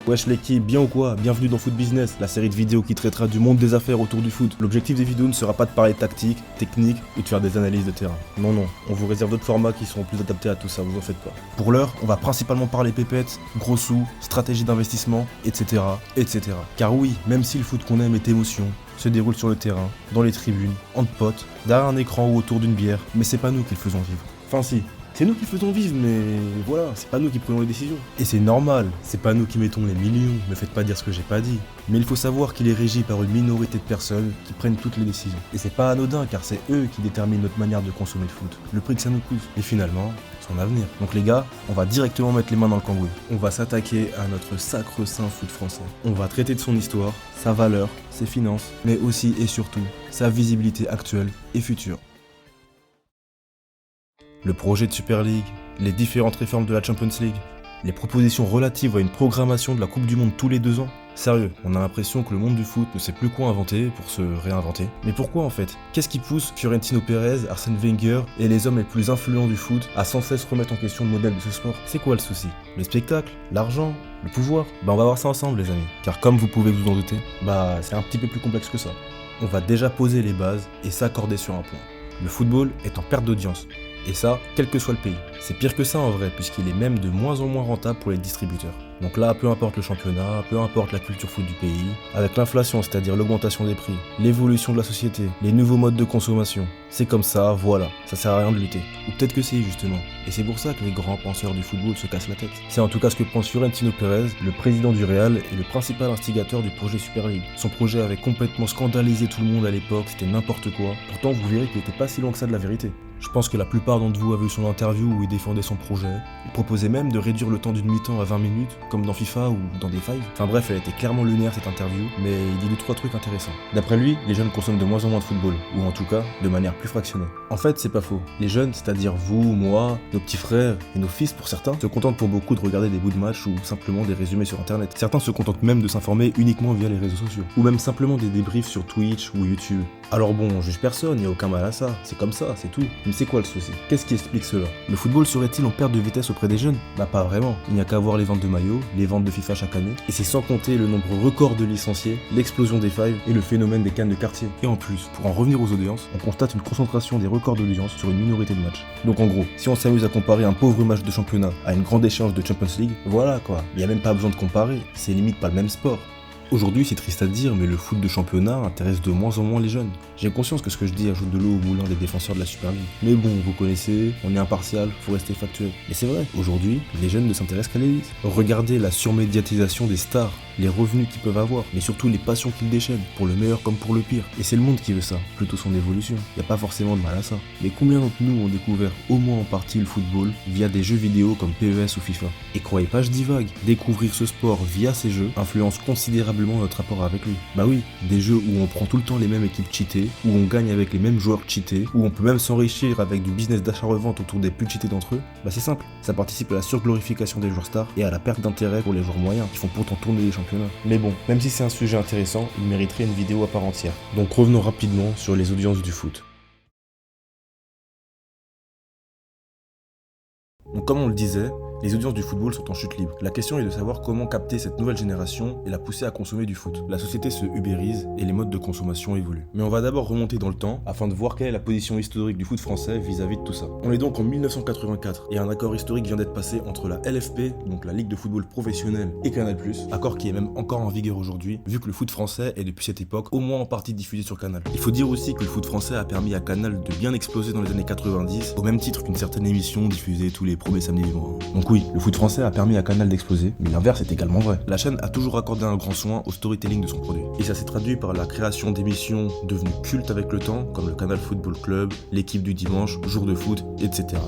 Wesh l'équipe, bien ou quoi? Bienvenue dans Foot Business, la série de vidéos qui traitera du monde des affaires autour du foot. L'objectif des vidéos ne sera pas de parler tactique, technique ou de faire des analyses de terrain. Non, on vous réserve d'autres formats qui seront plus adaptés à tout ça, vous en faites pas. Pour l'heure, on va principalement parler pépettes, gros sous, stratégie d'investissement, etc. Car oui, même si le foot qu'on aime est émotion, se déroule sur le terrain, dans les tribunes, entre potes, derrière un écran ou autour d'une bière, mais c'est pas nous qui le faisons vivre. Enfin si, c'est nous qui le faisons vivre, mais voilà, c'est pas nous qui prenons les décisions. Et c'est normal, c'est pas nous qui mettons les millions, me faites pas dire ce que j'ai pas dit. Mais il faut savoir qu'il est régi par une minorité de personnes qui prennent toutes les décisions. Et c'est pas anodin, car c'est eux qui déterminent notre manière de consommer le foot, le prix que ça nous coûte, et finalement, son avenir. Donc les gars, on va directement mettre les mains dans le cambouis. On va s'attaquer à notre sacre-saint foot français. On va traiter de son histoire, sa valeur, ses finances, mais aussi et surtout, sa visibilité actuelle et future. Le projet de Super League, les différentes réformes de la Champions League, les propositions relatives à une programmation de la Coupe du Monde tous les 2 ans. Sérieux, on a l'impression que le monde du foot ne sait plus quoi inventer pour se réinventer. Mais pourquoi en fait? Qu'est-ce qui pousse Florentino Pérez, Arsène Wenger et les hommes les plus influents du foot à sans cesse remettre en question le modèle de ce sport? C'est quoi le souci? Le spectacle? L'argent? Le pouvoir? On va voir ça ensemble les amis. Car comme vous pouvez vous en douter, c'est un petit peu plus complexe que ça. On va déjà poser les bases et s'accorder sur un point. Le football est en perte d'audience. Et ça, quel que soit le pays. C'est pire que ça en vrai, puisqu'il est même de moins en moins rentable pour les distributeurs. Donc là, peu importe le championnat, peu importe la culture foot du pays, avec l'inflation, c'est-à-dire l'augmentation des prix, l'évolution de la société, les nouveaux modes de consommation, c'est comme ça, voilà, ça sert à rien de lutter. Ou peut-être que si, justement. Et c'est pour ça que les grands penseurs du football se cassent la tête. C'est en tout cas ce que pense Florentino Pérez, le président du Real et le principal instigateur du projet Super League. Son projet avait complètement scandalisé tout le monde à l'époque, c'était n'importe quoi. Pourtant, vous verrez qu'il était pas si loin que ça de la vérité. Je pense que la plupart d'entre vous a vu son interview où il défendait son projet. Il proposait même de réduire le temps d'une mi-temps à 20 minutes, comme dans FIFA ou dans des Five. Enfin bref, elle était clairement lunaire cette interview, mais il dit 2-3 trucs intéressants. D'après lui, les jeunes consomment de moins en moins de football, ou en tout cas, de manière plus fractionnée. En fait, c'est pas faux. Les jeunes, c'est-à-dire vous, moi, nos petits frères et nos fils pour certains, se contentent pour beaucoup de regarder des bouts de match ou simplement des résumés sur internet. Certains se contentent même de s'informer uniquement via les réseaux sociaux, ou même simplement des débriefs sur Twitch ou YouTube. Alors bon, on juge personne, y a aucun mal à ça, c'est comme ça, c'est tout. Mais c'est quoi le souci? Qu'est-ce qui explique cela? Le football serait-il en perte de vitesse auprès des jeunes? Pas vraiment. Il n'y a qu'à voir les ventes de maillots, les ventes de FIFA chaque année, et c'est sans compter le nombre record de licenciés, l'explosion des Five et le phénomène des cannes de quartier. Et en plus, pour en revenir aux audiences, on constate une concentration des records d'audience sur une minorité de matchs. Donc en gros, si on s'amuse à comparer un pauvre match de championnat à une grande échéance de Champions League, voilà quoi, il n'y a même pas besoin de comparer, c'est limite pas le même sport. Aujourd'hui, c'est triste à dire, mais le foot de championnat intéresse de moins en moins les jeunes. J'ai conscience que ce que je dis ajoute de l'eau au moulin des défenseurs de la Super League. Mais bon, vous connaissez, on est impartial, faut rester factuel. Et c'est vrai, aujourd'hui, les jeunes ne s'intéressent qu'à l'élite. Regardez la surmédiatisation des stars, les revenus qu'ils peuvent avoir, mais surtout les passions qu'ils déchaînent, pour le meilleur comme pour le pire. Et c'est le monde qui veut ça, plutôt son évolution. Y a pas forcément de mal à ça. Mais combien d'entre nous ont découvert au moins en partie le football via des jeux vidéo comme PES ou FIFA? Et croyez pas, je divague, découvrir ce sport via ces jeux influence considérablement notre rapport avec lui. Oui, des jeux où on prend tout le temps les mêmes équipes cheatées, où on gagne avec les mêmes joueurs cheatés, où on peut même s'enrichir avec du business d'achat-revente autour des plus cheatés d'entre eux, c'est simple, ça participe à la surglorification des joueurs stars et à la perte d'intérêt pour les joueurs moyens qui font pourtant tourner les championnats. Mais bon, même si c'est un sujet intéressant, il mériterait une vidéo à part entière. Donc revenons rapidement sur les audiences du foot. Donc comme on le disait, les audiences du football sont en chute libre. La question est de savoir comment capter cette nouvelle génération et la pousser à consommer du foot. La société se ubérise et les modes de consommation évoluent. Mais on va d'abord remonter dans le temps afin de voir quelle est la position historique du foot français vis-à-vis de tout ça. On est donc en 1984 et un accord historique vient d'être passé entre la LFP, donc la Ligue de football professionnel, et Canal+, accord qui est même encore en vigueur aujourd'hui, vu que le foot français est depuis cette époque au moins en partie diffusé sur Canal. Il faut dire aussi que le foot français a permis à Canal de bien exploser dans les années 90, au même titre qu'une certaine émission diffusée tous les premiers samedis du mois. Donc oui, le foot français a permis à Canal d'exploser, mais l'inverse est également vrai. La chaîne a toujours accordé un grand soin au storytelling de son produit. Et ça s'est traduit par la création d'émissions devenues cultes avec le temps, comme le Canal Football Club, l'équipe du dimanche, jour de foot, etc.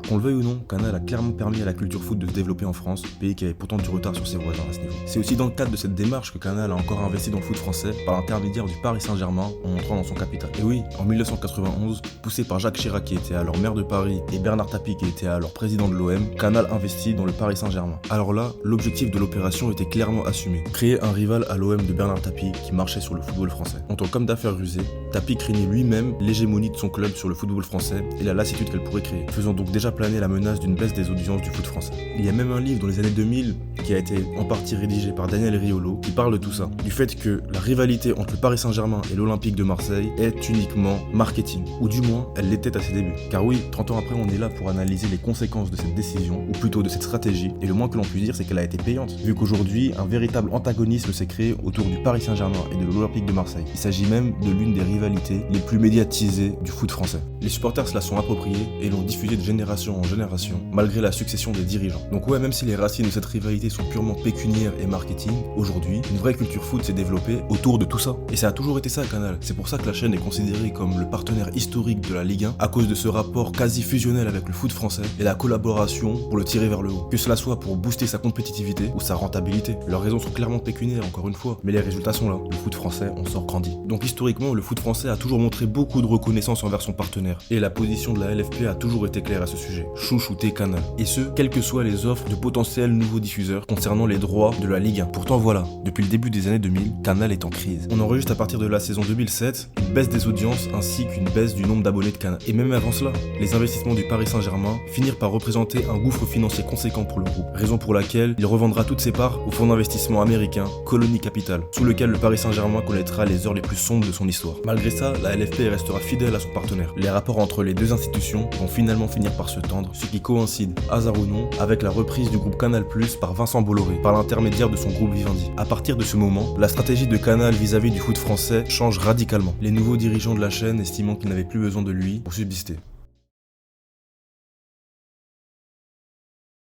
Qu'on le veuille ou non, Canal a clairement permis à la culture foot de se développer en France, pays qui avait pourtant du retard sur ses voisins à ce niveau. C'est aussi dans le cadre de cette démarche que Canal a encore investi dans le foot français par l'intermédiaire du Paris Saint-Germain en entrant dans son capital. Et oui, en 1991, poussé par Jacques Chirac qui était alors maire de Paris et Bernard Tapie qui était alors président de l'OM, Canal investi dans le Paris Saint-Germain. Alors là, l'objectif de l'opération était clairement assumé. Créer un rival à l'OM de Bernard Tapie qui marchait sur le football français. En tant qu'homme d'affaires rusé, Tapie craignait lui-même l'hégémonie de son club sur le football français et la lassitude qu'elle pourrait créer, faisant donc déjà planer la menace d'une baisse des audiences du foot français. Il y a même un livre dans les années 2000 qui a été en partie rédigé par Daniel Riolo qui parle de tout ça, du fait que la rivalité entre le Paris Saint-Germain et l'Olympique de Marseille est uniquement marketing, ou du moins elle l'était à ses débuts. Car oui, 30 ans après on est là pour analyser les conséquences de cette décision, ou plutôt de cette stratégie, et le moins que l'on puisse dire c'est qu'elle a été payante, vu qu'aujourd'hui un véritable antagonisme s'est créé autour du Paris Saint-Germain et de l'Olympique de Marseille. Il s'agit même de l'une des rivalités les plus médiatisées du foot français. Les supporters se la sont appropriés et l'ont diffusée de génération en génération, malgré la succession des dirigeants. Donc ouais, même si les racines de cette rivalité sont purement pécuniaires et marketing, aujourd'hui, une vraie culture foot s'est développée autour de tout ça. Et ça a toujours été ça, Canal. C'est pour ça que la chaîne est considérée comme le partenaire historique de la Ligue 1, à cause de ce rapport quasi fusionnel avec le foot français et la collaboration pour le tirer vers le haut. Que cela soit pour booster sa compétitivité ou sa rentabilité. Leurs raisons sont clairement pécuniaires, encore une fois, mais les résultats sont là. Le foot français en sort grandi. Donc historiquement, le foot français a toujours montré beaucoup de reconnaissance envers son partenaire. Et la position de la LFP a toujours été claire à ce sujet. Chouchouter Canal. Et ce, quelles que soient les offres de potentiels nouveaux diffuseurs concernant les droits de la Ligue 1. Pourtant voilà, depuis le début des années 2000, Canal est en crise. On enregistre à partir de la saison 2007 une baisse des audiences ainsi qu'une baisse du nombre d'abonnés de Canal. Et même avant cela, les investissements du Paris Saint-Germain finirent par représenter un gouffre financier conséquent pour le groupe. Raison pour laquelle il revendra toutes ses parts au fonds d'investissement américain Colony Capital, sous lequel le Paris Saint-Germain connaîtra les heures les plus sombres de son histoire. Malgré ça, la LFP restera fidèle à son partenaire. Les rapports entre les deux institutions vont finalement finir par se tendre, ce qui coïncide, hasard ou non, avec la reprise du groupe Canal+ par Vincent Bolloré, par l'intermédiaire de son groupe Vivendi. À partir de ce moment, la stratégie de Canal vis-à-vis du foot français change radicalement, les nouveaux dirigeants de la chaîne estimant qu'ils n'avaient plus besoin de lui pour subsister.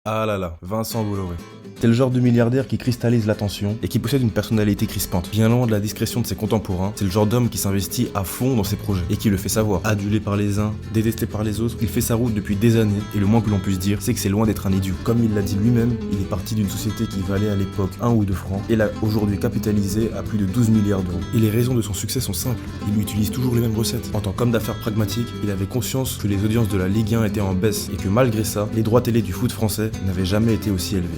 Ah là là, Vincent Bolloré. C'est le genre de milliardaire qui cristallise l'attention et qui possède une personnalité crispante. Bien loin de la discrétion de ses contemporains, c'est le genre d'homme qui s'investit à fond dans ses projets et qui le fait savoir. Adulé par les uns, détesté par les autres, il fait sa route depuis des années et le moins que l'on puisse dire, c'est que c'est loin d'être un idiot. Comme il l'a dit lui-même, il est parti d'une société qui valait à l'époque 1 ou 2 francs et l'a aujourd'hui capitalisé à plus de 12 milliards d'euros. Et les raisons de son succès sont simples. Il utilise toujours les mêmes recettes. En tant qu'homme d'affaires pragmatique, il avait conscience que les audiences de la Ligue 1 étaient en baisse et que malgré ça, les droits télé du foot français n'avaient jamais été aussi élevés.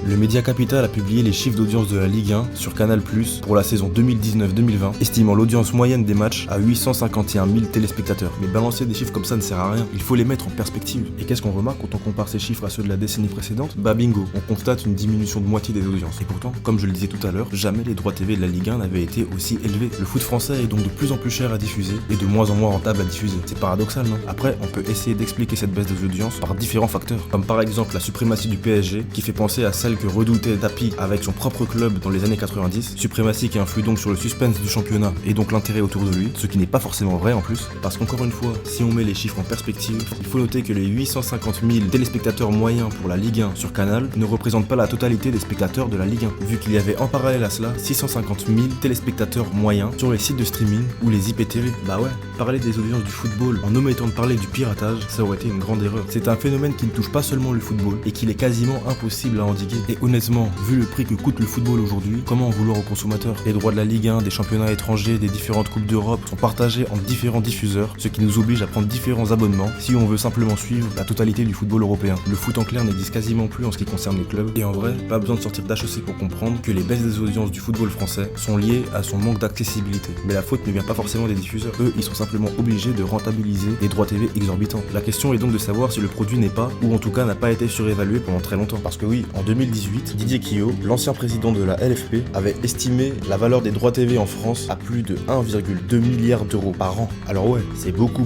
Le Média Capital a publié les chiffres d'audience de la Ligue 1 sur Canal+ pour la saison 2019-2020, estimant l'audience moyenne des matchs à 851 000 téléspectateurs. Mais balancer des chiffres comme ça ne sert à rien, il faut les mettre en perspective. Et qu'est-ce qu'on remarque quand on compare ces chiffres à ceux de la décennie précédente? Bah bingo, on constate une diminution de moitié des audiences. Et pourtant, comme je le disais tout à l'heure, jamais les droits TV de la Ligue 1 n'avaient été aussi élevés. Le foot français est donc de plus en plus cher à diffuser et de moins en moins rentable à diffuser. C'est paradoxal, non? Après, on peut essayer d'expliquer cette baisse des audiences par différents facteurs, comme par exemple la suprématie du PSG, qui fait penser à celle que redoutait Tapie avec son propre club dans les années 90, suprématie qui influe donc sur le suspense du championnat et donc l'intérêt autour de lui, ce qui n'est pas forcément vrai en plus, parce qu'encore une fois, si on met les chiffres en perspective, il faut noter que les 850 000 téléspectateurs moyens pour la Ligue 1 sur Canal ne représentent pas la totalité des spectateurs de la Ligue 1, vu qu'il y avait en parallèle à cela 650 000 téléspectateurs moyens sur les sites de streaming ou les IPTV. Bah ouais, parler des audiences du football en omettant de parler du piratage, ça aurait été une grande erreur. C'est un phénomène qui ne touche pas seulement le football et qu'il est quasiment impossible à endiguer. Et honnêtement, vu le prix que coûte le football aujourd'hui, comment en vouloir aux consommateurs? Les droits de la Ligue 1, des championnats étrangers, des différentes coupes d'Europe sont partagés entre différents diffuseurs, ce qui nous oblige à prendre différents abonnements si on veut simplement suivre la totalité du football européen. Le foot en clair n'existe quasiment plus en ce qui concerne les clubs, et en vrai, pas besoin de sortir d'HEC pour comprendre que les baisses des audiences du football français sont liées à son manque d'accessibilité. Mais la faute ne vient pas forcément des diffuseurs, eux ils sont simplement obligés de rentabiliser des droits TV exorbitants. La question est donc de savoir si le produit n'est pas, ou en tout cas n'a pas été surévalué pendant très longtemps. Parce que oui, en 2018, Didier Quillot, l'ancien président de la LFP, avait estimé la valeur des droits TV en France à plus de 1,2 milliard d'euros par an. Alors ouais, c'est beaucoup,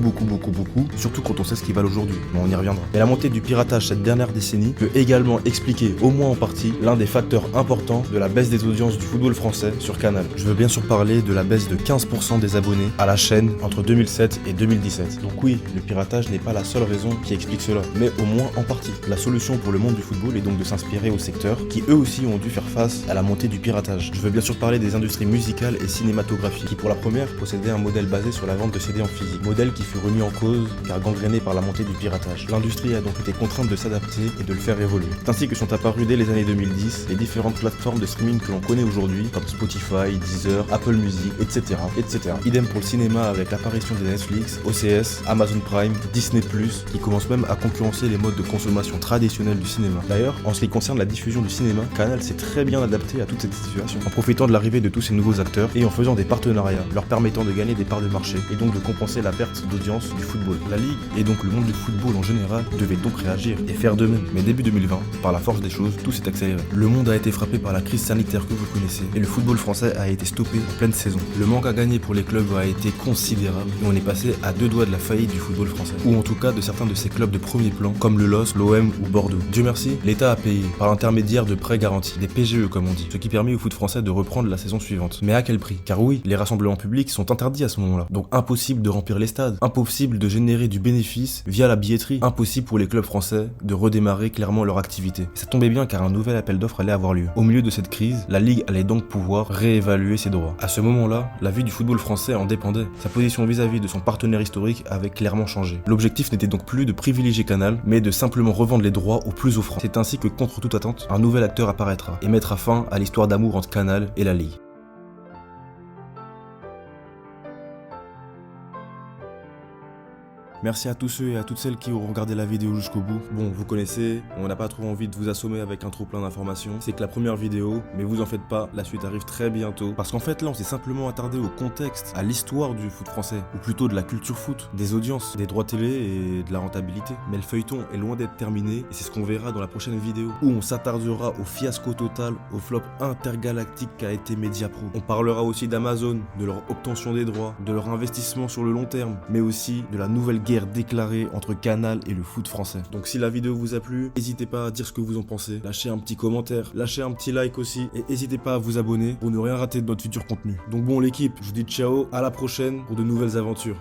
surtout quand on sait ce qu'ils valent aujourd'hui, mais on y reviendra. Mais la montée du piratage cette dernière décennie peut également expliquer, au moins en partie, l'un des facteurs importants de la baisse des audiences du football français sur Canal. Je veux bien sûr parler de la baisse de 15% des abonnés à la chaîne entre 2007 et 2017. Donc oui, le piratage n'est pas la seule raison qui explique cela, mais au moins en partie. La solution pour le monde du football est donc de s'inspirer aussi secteurs qui eux aussi ont dû faire face à la montée du piratage. Je veux bien sûr parler des industries musicales et cinématographiques qui pour la première possédaient un modèle basé sur la vente de CD en physique, modèle qui fut remis en cause car gangréné par la montée du piratage. L'industrie a donc été contrainte de s'adapter et de le faire évoluer. C'est ainsi que sont apparues dès les années 2010 les différentes plateformes de streaming que l'on connaît aujourd'hui comme Spotify, Deezer, Apple Music, etc. Idem pour le cinéma avec l'apparition de Netflix, OCS, Amazon Prime, Disney+, qui commencent même à concurrencer les modes de consommation traditionnels du cinéma. D'ailleurs, en ce qui concerne la diffusion du cinéma, Canal s'est très bien adapté à toute cette situation, en profitant de l'arrivée de tous ces nouveaux acteurs et en faisant des partenariats, leur permettant de gagner des parts de marché et donc de compenser la perte d'audience du football. La Ligue et donc le monde du football en général devaient donc réagir et faire de même. Mais début 2020, par la force des choses, tout s'est accéléré. Le monde a été frappé par la crise sanitaire que vous connaissez et le football français a été stoppé en pleine saison. Le manque à gagner pour les clubs a été considérable et on est passé à 2 doigts de la faillite du football français, ou en tout cas de certains de ces clubs de premier plan comme le LOSC, l'OM ou Bordeaux. Dieu merci, l'État a payé par l'intermédiaire de prêts garantis, des PGE comme on dit, ce qui permet au foot français de reprendre la saison suivante. Mais à quel prix? Car oui, les rassemblements publics sont interdits à ce moment-là, donc impossible de remplir les stades, impossible de générer du bénéfice via la billetterie, impossible pour les clubs français de redémarrer clairement leur activité. Et ça tombait bien car un nouvel appel d'offres allait avoir lieu. Au milieu de cette crise, la Ligue allait donc pouvoir réévaluer ses droits. À ce moment-là, la vie du football français en dépendait. Sa position vis-à-vis de son partenaire historique avait clairement changé. L'objectif n'était donc plus de privilégier Canal, mais de simplement revendre les droits au plus offrant. C'est ainsi que, contre toute attente, un nouvel acteur apparaîtra et mettra fin à l'histoire d'amour entre Canal et la Ligue. Merci à tous ceux et à toutes celles qui ont regardé la vidéo jusqu'au bout. Bon, vous connaissez, on n'a pas trop envie de vous assommer avec un trop plein d'informations. C'est que la première vidéo, mais vous en faites pas, la suite arrive très bientôt. Parce qu'en fait là, on s'est simplement attardé au contexte, à l'histoire du foot français, ou plutôt de la culture foot, des audiences, des droits télé et de la rentabilité. Mais le feuilleton est loin d'être terminé, et c'est ce qu'on verra dans la prochaine vidéo, où on s'attardera au fiasco total, au flop intergalactique qu'a été Mediapro. On parlera aussi d'Amazon, de leur obtention des droits, de leur investissement sur le long terme, mais aussi de la nouvelle guerre déclarée entre Canal et le foot français. Donc si la vidéo vous a plu, n'hésitez pas à dire ce que vous en pensez, lâchez un petit commentaire, lâchez un petit like aussi, et n'hésitez pas à vous abonner pour ne rien rater de notre futur contenu. Donc bon l'équipe, je vous dis ciao, à la prochaine pour de nouvelles aventures.